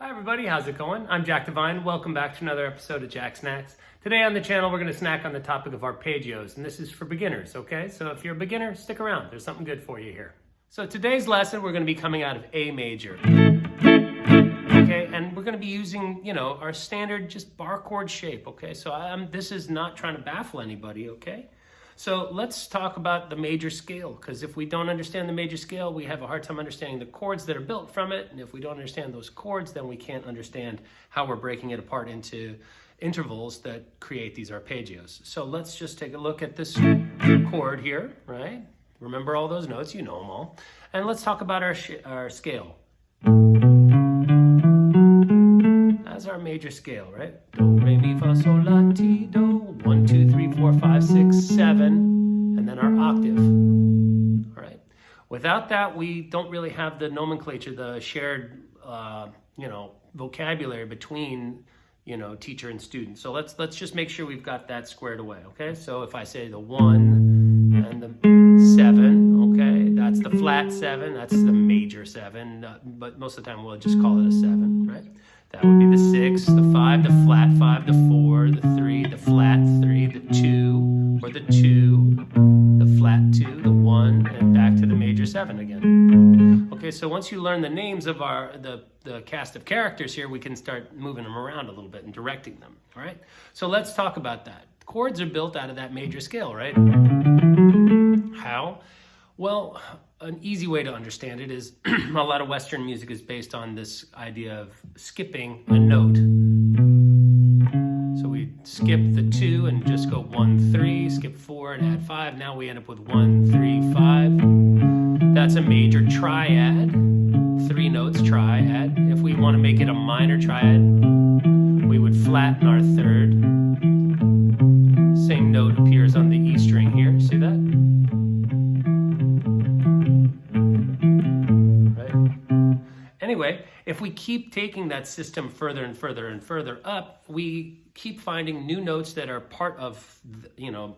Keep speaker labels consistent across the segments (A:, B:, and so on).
A: Hi everybody, how's it going? I'm Jack Devine. Welcome back to another episode of Jacksnax. Today on the channel we're going to snack on the topic of arpeggios, and this is for beginners, okay? So if you're a beginner, stick around. There's something good for you here. So today's lesson we're going to be coming out of A major. Okay, and we're going to be using, our standard just bar chord shape, okay? So this is not trying to baffle anybody, okay? So let's talk about the major scale, because if we don't understand the major scale, we have a hard time understanding the chords that are built from it. And if we don't understand those chords, then we can't understand how we're breaking it apart into intervals that create these arpeggios. So let's just take a look at this chord here, right? Remember all those notes, you know them all. And let's talk about our scale. That's our major scale, right? Do, re, mi, fa, sol, la, ti, do. 1, 2, 3, 4, 5, 6, 7. And then our octave. All right. Without that, we don't really have the nomenclature, the shared, vocabulary between, teacher and student. So let's just make sure we've got that squared away, okay? So if I say the 1 and the 7, okay, that's the flat 7, that's the major 7, but most of the time we'll just call it a 7, right? That would be the 6, the 5, the flat 5, the 4, the 3, the flat 3, the 2, or the 2, the flat 2, the 1, and back to the major 7 again. Okay, so once you learn the names of the cast of characters here, we can start moving them around a little bit and directing them, all right? So let's talk about that. Chords are built out of that major scale, right? How? Well, an easy way to understand it is a lot of Western music is based on this idea of skipping a note. So we skip the 2 and just go 1, 3, skip 4 and add 5. Now we end up with 1, 3, 5. That's a major triad. 3 notes triad. If we want to make it a minor triad, we would flatten our third. Same note appears on the E string here. See that? Anyway, if we keep taking that system further and further and further up, we keep finding new notes that are part of,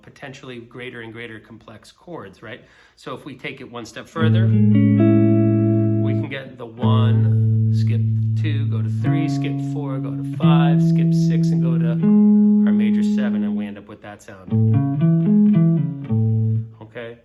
A: potentially greater and greater complex chords, right? So if we take it one step further, we can get the 1, skip 2, go to 3, skip 4, go to 5, skip 6, and go to our major 7, and we end up with that sound. Okay?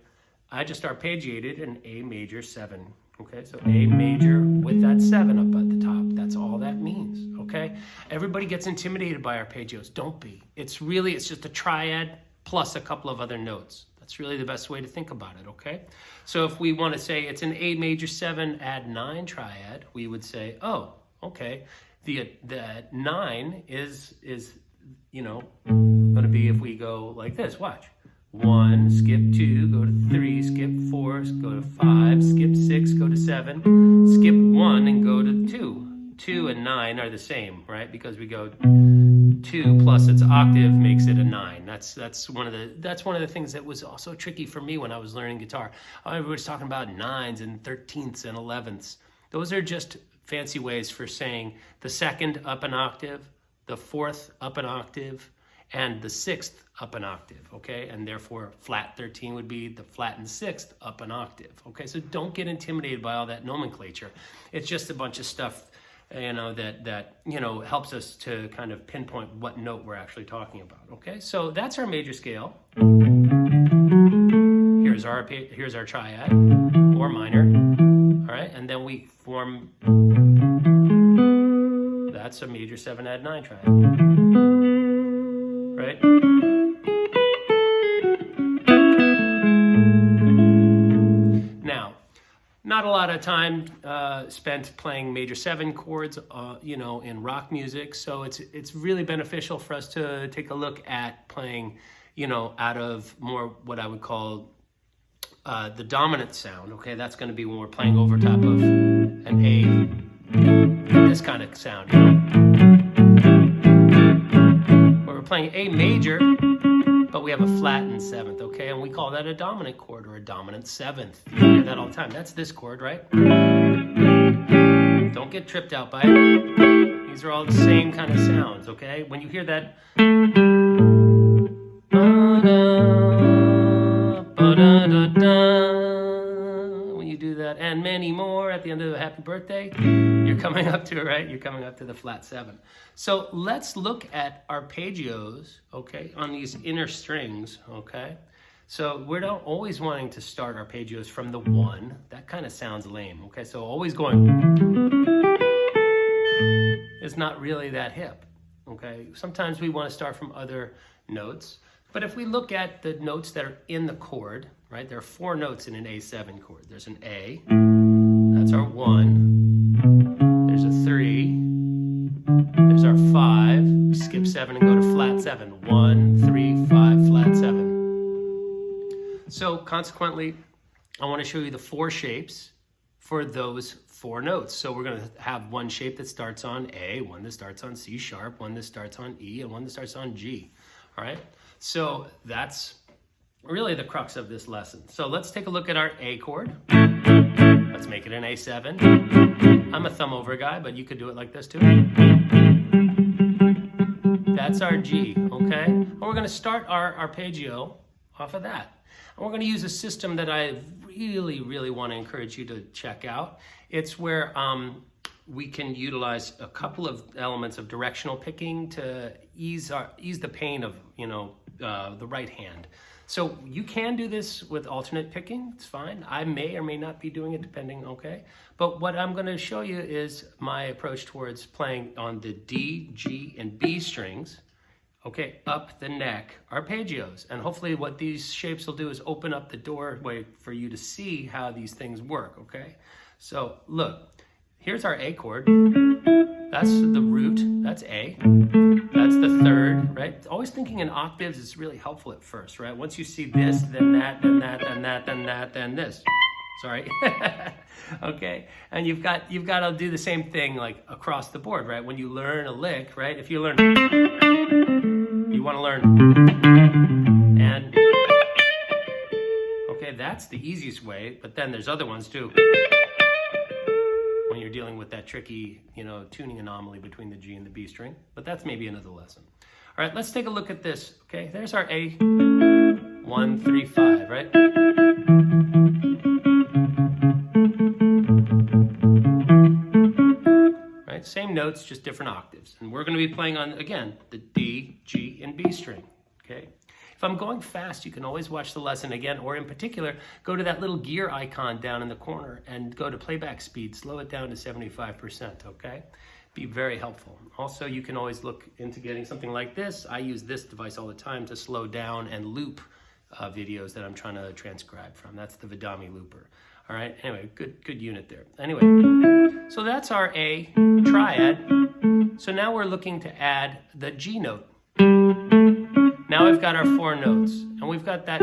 A: I just arpeggiated an A major 7. Okay, so A major with that 7 up at the top. That's all that means, okay? Everybody gets intimidated by arpeggios. Don't be. It's just a triad plus a couple of other notes. That's really the best way to think about it, okay? So if we want to say it's an A major 7 add 9 triad, we would say, oh, okay, the 9 is going to be if we go like this. Watch. 1, skip 2, go to 3, skip 4, go to 5, skip 6, go to 7, skip 1 and go to 2. 2 and 9 are the same, right? Because we go 2 plus its octave makes it a 9. That's one of the things that was also tricky for me when I was learning guitar. Everybody's talking about 9s and 13ths and 11ths. Those are just fancy ways for saying the 2nd up an octave, the 4th up an octave, and the 6th up an octave, okay? And therefore, flat 13 would be the flattened 6th up an octave, okay? So don't get intimidated by all that nomenclature. It's just a bunch of stuff, that helps us to kind of pinpoint what note we're actually talking about, okay? So that's our major scale. Here's our triad, or minor, all right? And then we form, that's a major 7 add 9 triad. Right? Now, not a lot of time spent playing major 7 chords, in rock music. So it's really beneficial for us to take a look at playing, out of more what I would call the dominant sound. Okay, that's going to be when we're playing over top of an A, this kind of sound. We're playing A major, but we have a flattened 7th, okay? And we call that a dominant chord or a dominant 7th. You hear that all the time. That's this chord, right? Don't get tripped out by it. These are all the same kind of sounds, okay? When you hear that, when you do that, and many more at the the end of the happy birthday, you're coming up to it, right? You're coming up to the flat 7. So let's look at arpeggios, okay, on these inner strings, okay? So we're not always wanting to start arpeggios from the 1. That kind of sounds lame, okay? So always going is not really that hip, okay? Sometimes we want to start from other notes. But if we look at the notes that are in the chord, right? There are 4 notes in an A7 chord. There's an A, that's our 1. There's a 3. There's our 5. We skip 7 and go to flat 7. 1, 3, 5, flat 7. So consequently, I want to show you the 4 shapes for those 4 notes. So we're going to have one shape that starts on A, one that starts on C sharp, one that starts on E, and one that starts on G. All right? So that's really the crux of this lesson. So let's take a look at our A chord. Let's make it an A7. I'm a thumb over guy, but you could do it like this too. That's our G, okay? And we're going to start our arpeggio off of that. And we're going to use a system that I really want to encourage you to check out. It's where we can utilize a couple of elements of directional picking to ease the pain of, the right hand. So you can do this with alternate picking, it's fine. I may or may not be doing it depending, okay? But what I'm gonna show you is my approach towards playing on the D, G, and B strings, okay, up the neck arpeggios. And hopefully what these shapes will do is open up the doorway for you to see how these things work, okay? So look, here's our A chord. That's the root, that's A. That's the 3rd, right? Always thinking in octaves is really helpful at first, right? Once you see this, then that, then that, then that, then that, then this. Sorry. Okay, and you've got to do the same thing like across the board, right? When you learn a lick, right? If you learn, you want to learn, and okay, that's the easiest way. But then there's other ones too. When you're dealing with that tricky, tuning anomaly between the G and the B string. But that's maybe another lesson. All right, let's take a look at this. Okay, there's our A, 1, 3, 5, right? Right, same notes, just different octaves. And we're going to be playing on, again, the D, G, and B string, okay? If I'm going fast, you can always watch the lesson again, or in particular, go to that little gear icon down in the corner and go to playback speed, slow it down to 75%, okay? Be very helpful. Also, you can always look into getting something like this. I use this device all the time to slow down and loop videos that I'm trying to transcribe from. That's the Vidami looper. All right, anyway, good unit there. Anyway, so that's our A triad. So now we're looking to add the G note. Now we've got our 4 notes, and we've got that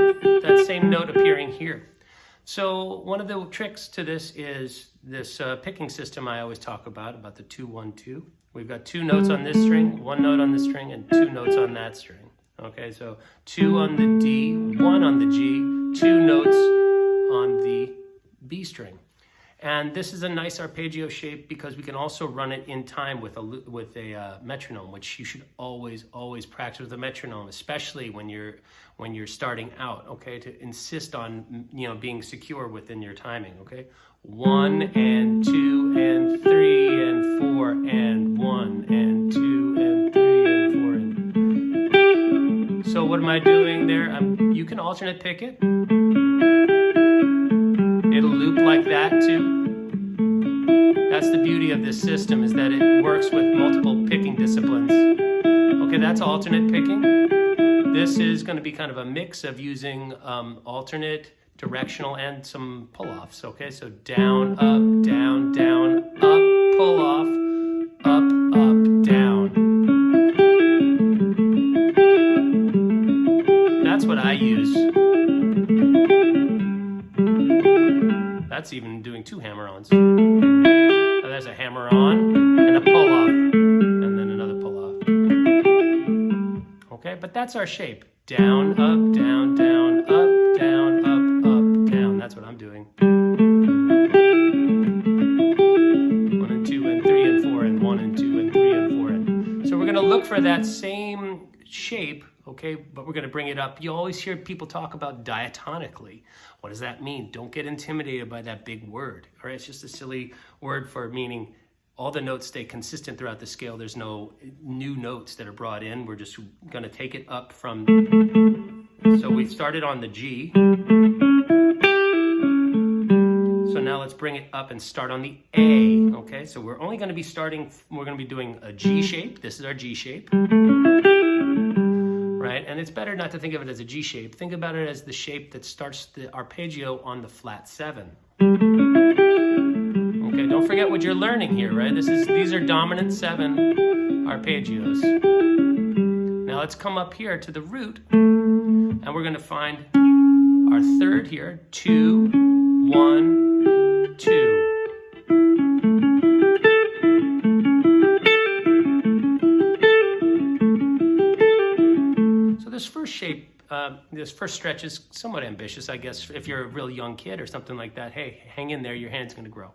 A: same note appearing here. So one of the tricks to this is this picking system I always talk about the 2-1-2. We've got 2 notes on this string, 1 note on this string, and 2 notes on that string. Okay, so 2 on the D, 1 on the G, 2 notes on the B string. And this is a nice arpeggio shape because we can also run it in time with a metronome, which you should always practice with a metronome, especially when you're starting out. Okay, to insist on being secure within your timing. Okay, 1 and 2 and 3 and 4 and 1 and 2 and 3 and 4 and. So what am I doing there? You can alternate pick it. It'll loop like that too. That's the beauty of this system, is that it works with multiple picking disciplines. Okay, that's alternate picking. This is going to be kind of a mix of using alternate, directional, and some pull-offs. Okay, so down, up, down, down, up, pull-off, up, up, down. That's what I use. That's even doing 2 hammer-ons. So there's a hammer-on and a pull-off, and then another pull-off. Okay, but that's our shape. Down, up, down, down, up, down, up, up, down. That's what I'm doing. 1 and 2 and 3 and 4 and 1 and 2 and 3 and 4 and. So we're going to look for that same shape, okay? But we're going to bring it up. You always hear people talk about diatonically. What does that mean? Don't get intimidated by that big word, all right? It's just a silly word for meaning all the notes stay consistent throughout the scale. There's no new notes that are brought in. We're just going to take it up from, so we started on the G. So now let's bring it up and start on the A, okay? So we're only going to be starting, we're going to be doing a G shape. This is our G shape, right? And it's better not to think of it as a G shape. Think about it as the shape that starts the arpeggio on the flat 7. Okay, don't forget what you're learning here, right? These are dominant 7 arpeggios. Now let's come up here to the root, and we're going to find our third here, 2, 1, 2. So this first shape, this first stretch is somewhat ambitious, I guess. If you're a real young kid or something like that, hey, hang in there, your hand's going to grow.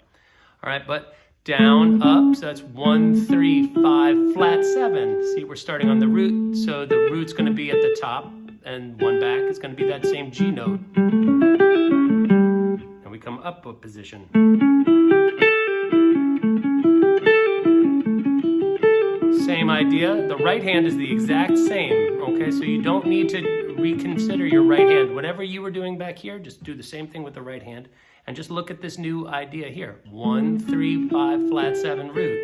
A: All right, but down, up, so that's 1, 3, 5, flat 7. See, we're starting on the root, so the root's going to be at the top, and 1 back is going to be that same G note. And we come up a position. Same idea. The right hand is the exact same, okay? So you don't need to reconsider your right hand. Whatever you were doing back here, just do the same thing with the right hand. And just look at this new idea here. 1, 3, 5, flat 7 root.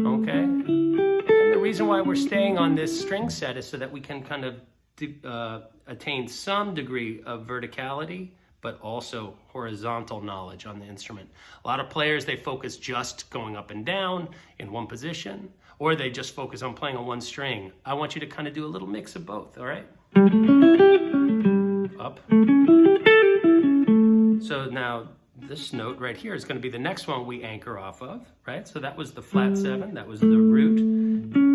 A: Okay? And the reason why we're staying on this string set is so that we can kind of attain some degree of verticality, but also horizontal knowledge on the instrument. A lot of players, they focus just going up and down in one position, or they just focus on playing on one string. I want you to kind of do a little mix of both, all right? Up. So now this note right here is going to be the next one we anchor off of, right? So that was the flat 7, that was the root.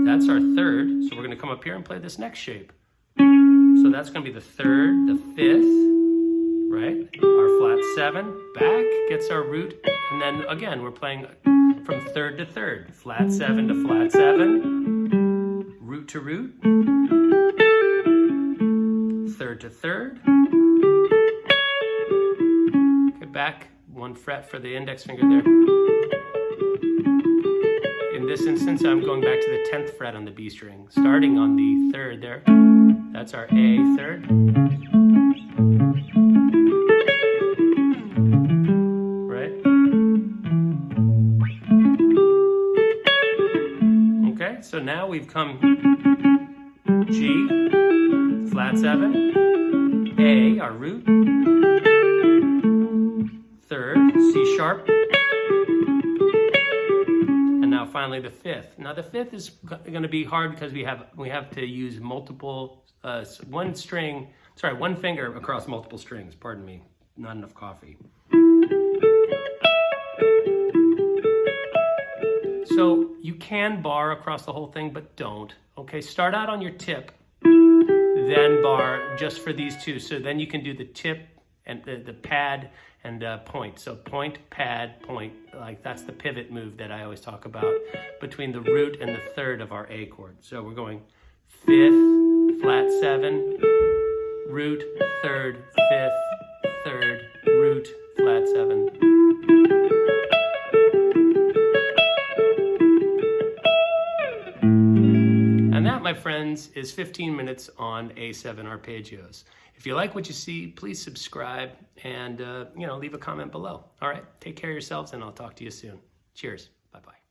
A: That's our third, so we're going to come up here and play this next shape. So that's going to be the 3rd, the 5th, right? Our flat 7, back gets our root, and then again, we're playing from 3rd to 3rd, flat 7 to flat 7, root to root, 3rd to 3rd, okay, back 1 fret for the index finger there. In this instance, I'm going back to the 10th fret on the B string, starting on the 3rd there. That's our A 3rd. So now we've come G, flat 7, A, our root, 3rd, C sharp, and now finally the 5th. Now the 5th is going to be hard because we have to use multiple, one finger across multiple strings, pardon me, not enough coffee. So you can bar across the whole thing, but don't. Okay, start out on your tip, then bar just for these two. So then you can do the tip and the pad and point. So point, pad, point. Like that's the pivot move that I always talk about between the root and the 3rd of our A chord. So we're going 5th, flat 7, root, 3rd, 5th, 3rd, root, flat 7. My friends, is 15 minutes on A7 arpeggios. If you like what you see, please subscribe and leave a comment below. All right, take care of yourselves, and I'll talk to you soon. Cheers. Bye-bye.